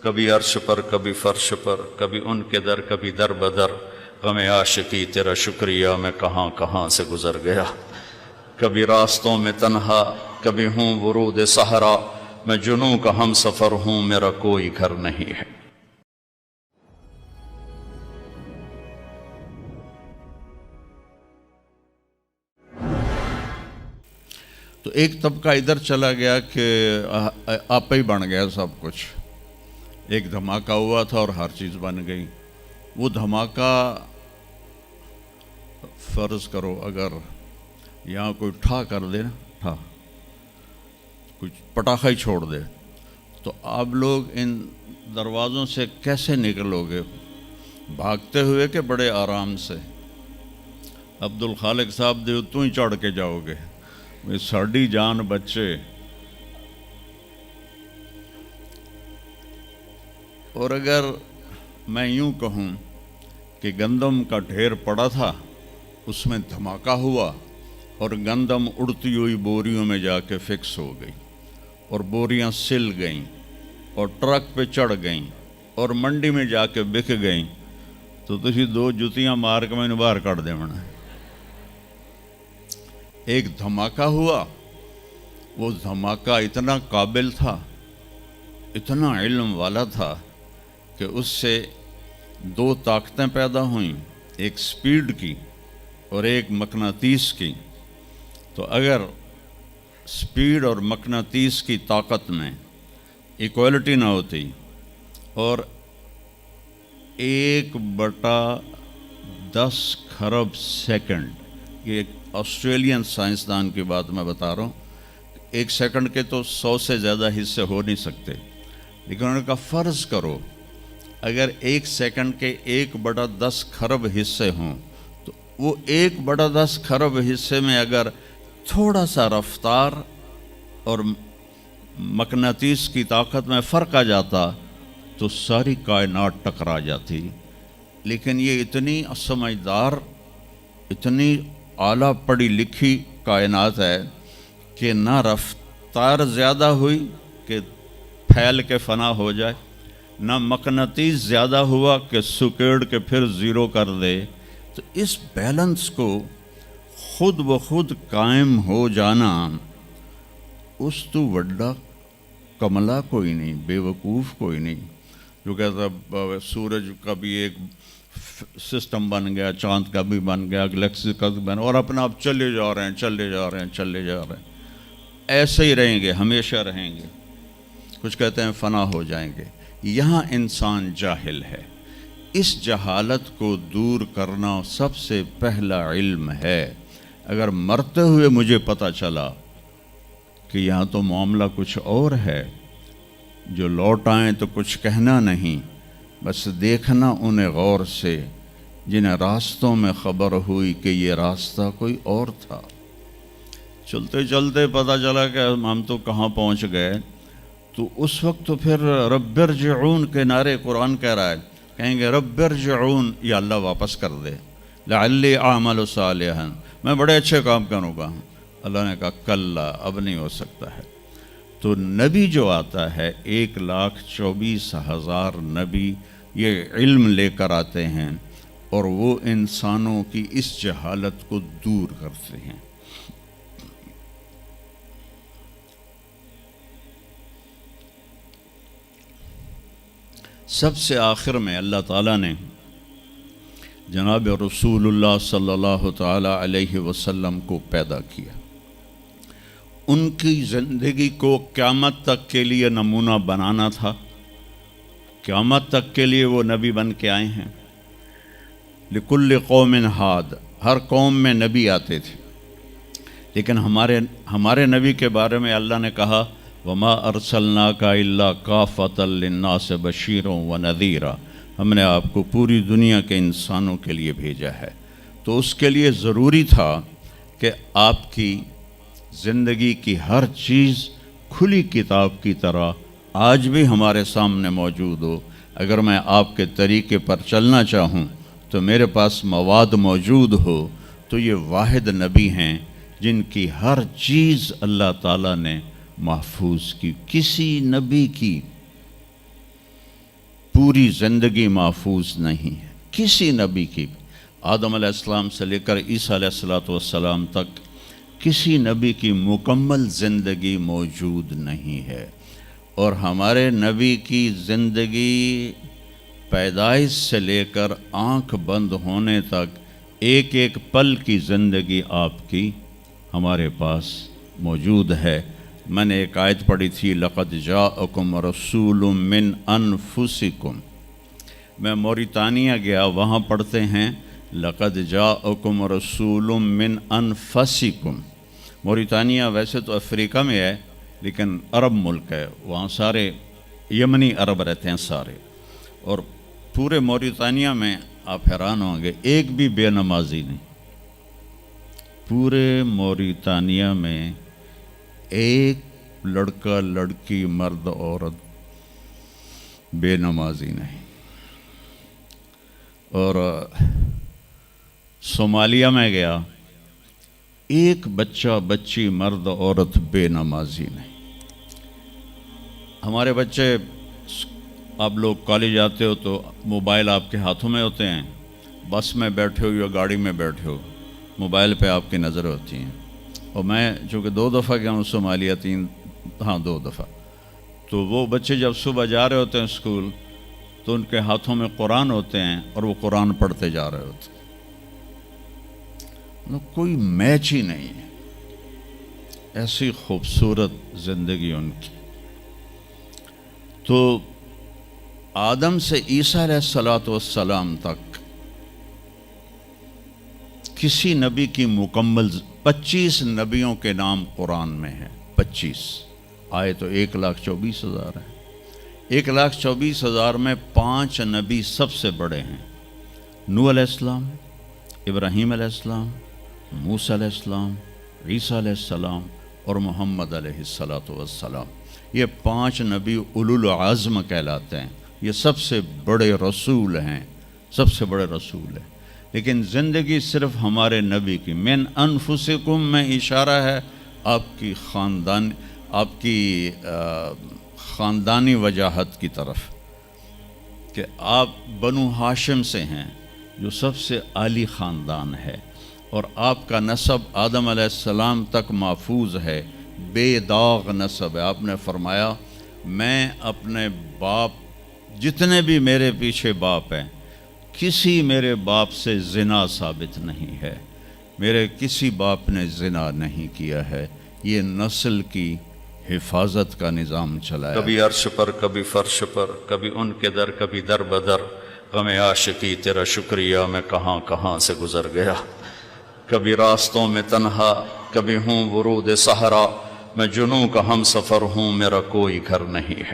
کبھی عرش پر کبھی فرش پر، کبھی ان کے در کبھی در بدر، غم عاشقی تیرا شکریہ میں کہاں کہاں سے گزر گیا، کبھی راستوں میں تنہا کبھی ہوں ورود صحرا، میں جنوں کا ہم سفر ہوں میرا کوئی گھر نہیں ہے۔ تو ایک طبقہ ادھر چلا گیا کہ آپ ہی بن گیا سب کچھ، ایک دھماکہ ہوا تھا اور ہر چیز بن گئی۔ وہ دھماکہ فرض کرو اگر یہاں کوئی ٹھا کر دے نا، ٹھا کچھ پٹاخہ ہی چھوڑ دے، تو آپ لوگ ان دروازوں سے کیسے نکلو گے؟ بھاگتے ہوئے کہ بڑے آرام سے؟ عبدالخالق صاحب دے تو ہی چڑھ کے جاؤ گے، ساڑی جان بچے۔ اور اگر میں یوں کہوں کہ گندم کا ڈھیر پڑا تھا، اس میں دھماکہ ہوا اور گندم اڑتی ہوئی بوریوں میں جا کے فکس ہو گئی اور بوریاں سل گئیں اور ٹرک پہ چڑھ گئیں اور منڈی میں جا کے بک گئیں، تو تسی دو جتیاں مار کے میں نے باہر کر دے منا۔ ایک دھماکہ ہوا، وہ دھماکہ اتنا قابل تھا، اتنا علم والا تھا کہ اس سے دو طاقتیں پیدا ہوئیں، ایک سپیڈ کی اور ایک مقناطیس کی۔ تو اگر سپیڈ اور مقناطیس کی طاقت میں ایکوالٹی نہ ہوتی اور 1/10 خرب سیکنڈ، یہ ایک آسٹریلین سائنسدان کی بات میں بتا رہا ہوں، ایک سیکنڈ کے تو 100 سے زیادہ حصے ہو نہیں سکتے، لیکن انہوں نے کہا فرض کرو اگر ایک سیکنڈ کے 1/10 خرب حصے ہوں، تو وہ 1/10 خرب حصے میں اگر تھوڑا سا رفتار اور مقناطیس کی طاقت میں فرق آ جاتا تو ساری کائنات ٹکرا جاتی۔ لیکن یہ اتنی سمجھدار، اتنی اعلیٰ پڑھی لکھی کائنات ہے کہ نہ رفتار زیادہ ہوئی کہ پھیل کے فنا ہو جائے، نہ مقناطیس زیادہ ہوا کہ سکیڑ کے پھر زیرو کر دے۔ تو اس بیلنس کو خود بخود قائم ہو جانا، اس تو وڈا کملا کوئی نہیں، بے وقوف کوئی نہیں، جو کہتا سورج کا بھی ایک سسٹم بن گیا، چاند کا بھی بن گیا، گلیکسی کا بھی بن گیا، اور اپنا آپ چلے جا رہے ہیں چلے جا رہے ہیں چلے جا رہے ہیں، ایسے ہی رہیں گے، ہمیشہ رہیں گے۔ کچھ کہتے ہیں فنا ہو جائیں گے۔ یہاں انسان جاہل ہے، اس جہالت کو دور کرنا سب سے پہلا علم ہے۔ اگر مرتے ہوئے مجھے پتہ چلا کہ یہاں تو معاملہ کچھ اور ہے، جو لوٹ آئیں تو کچھ کہنا نہیں، بس دیکھنا انہیں غور سے جنہیں راستوں میں خبر ہوئی کہ یہ راستہ کوئی اور تھا۔ چلتے چلتے پتہ چلا کہ ہم تو کہاں پہنچ گئے، تو اس وقت تو پھر رب ارجعون کے نعرے قرآن کہہ رہا ہے، کہیں گے رب ارجعون، یا اللہ واپس کر دے، لعلی اعمل صالحا، میں بڑے اچھے کام کروں گا۔ اللہ نے کہا کلا، اب نہیں ہو سکتا ہے۔ تو نبی جو آتا ہے 1,24,000 نبی یہ علم لے کر آتے ہیں اور وہ انسانوں کی اس جہالت کو دور کرتے ہیں۔ سب سے آخر میں اللہ تعالیٰ نے جناب رسول اللہ صلی اللہ تعالیٰ علیہ وسلم کو پیدا کیا، ان کی زندگی کو قیامت تک کے لیے نمونہ بنانا تھا، قیامت تک کے لیے وہ نبی بن کے آئے ہیں۔ لکل قوم ہاد، ہر قوم میں نبی آتے تھے، لیکن ہمارے نبی کے بارے میں اللہ نے کہا وما ارسلناک الا کافۃ للناس بشیرا ونذیرا، ہم نے آپ کو پوری دنیا کے انسانوں کے لیے بھیجا ہے۔ تو اس کے لیے ضروری تھا کہ آپ کی زندگی کی ہر چیز کھلی کتاب کی طرح آج بھی ہمارے سامنے موجود ہو۔ اگر میں آپ کے طریقے پر چلنا چاہوں تو میرے پاس مواد موجود ہو، تو یہ واحد نبی ہیں جن کی ہر چیز اللہ تعالیٰ نے محفوظ کی۔ کسی نبی کی پوری زندگی محفوظ نہیں ہے کسی نبی کی. آدم علیہ السلام سے لے کر عیسیٰ علیہ السلام تک کسی نبی کی مکمل زندگی موجود نہیں ہے. اور ہمارے نبی کی زندگی پیدائش سے لے کر آنکھ بند ہونے تک ایک ایک پل کی زندگی آپ کی ہمارے پاس موجود ہے. میں نے ایک آیت پڑھی تھی لقد جاءکم رسول من انفسکم. میں موریتانیہ گیا, وہاں پڑھتے ہیں لقد جاءکم رسول من انفسکم. موریتانیہ ویسے تو افریقہ میں ہے لیکن عرب ملک ہے, وہاں سارے یمنی عرب رہتے ہیں سارے. اور پورے موریتانیہ میں آپ حیران ہوں گے ایک بھی بے نمازی نہیں. پورے موریتانیہ میں ایک لڑکا لڑکی مرد عورت بے نمازی نہیں. اور صومالیہ میں گیا, ایک بچہ بچی مرد عورت بے نمازی نہیں. ہمارے بچے, آپ لوگ کالج آتے ہو تو موبائل آپ کے ہاتھوں میں ہوتے ہیں, بس میں بیٹھے ہو یا گاڑی میں بیٹھے ہو موبائل پہ آپ کی نظر ہوتی ہیں. اور میں چونکہ 2 دفعہ گیا ہوں صومالیہ, 2 دفعہ, تو وہ بچے جب صبح جا رہے ہوتے ہیں اسکول تو ان کے ہاتھوں میں قرآن ہوتے ہیں اور وہ قرآن پڑھتے جا رہے ہوتے ہیں. کوئی میچ ہی نہیں ہے, ایسی خوبصورت زندگی ان کی. تو آدم سے عیسیٰ علیہ السلام تک کسی نبی کی مکمل 25 نبیوں کے نام قرآن میں ہیں. 25 آئے تو 1,24,000 ہیں. 1,24,000 میں 5 نبی سب سے بڑے ہیں. نوح علیہ السلام, ابراہیم علیہ السلام, موسیٰ علیہ السلام, عیسیٰ علیہ السلام اور محمد علیہ السلام. یہ 5 نبی اولو العزم کہلاتے ہیں. یہ سب سے بڑے رسول ہیں, سب سے بڑے رسول ہیں. لیکن زندگی صرف ہمارے نبی کی من انفسکم میں اشارہ ہے آپ کی خاندانی وجاہت کی طرف کہ آپ بنو ہاشم سے ہیں جو سب سے عالی خاندان ہے, اور آپ کا نسب آدم علیہ السلام تک محفوظ ہے, بے داغ نسب ہے. آپ نے فرمایا میں اپنے باپ, جتنے بھی میرے پیچھے باپ ہیں, کسی میرے باپ سے زنا ثابت نہیں ہے, میرے کسی باپ نے زنا نہیں کیا ہے. یہ نسل کی حفاظت کا نظام چلایا. کبھی عرش پر کبھی فرش پر, کبھی ان کے در کبھی در بدر, غم عاشقی تیرا شکریہ میں کہاں کہاں سے گزر گیا. کبھی راستوں میں تنہا کبھی ہوں ورود صحرا, میں جنوں کا ہم سفر ہوں میرا کوئی گھر نہیں ہے.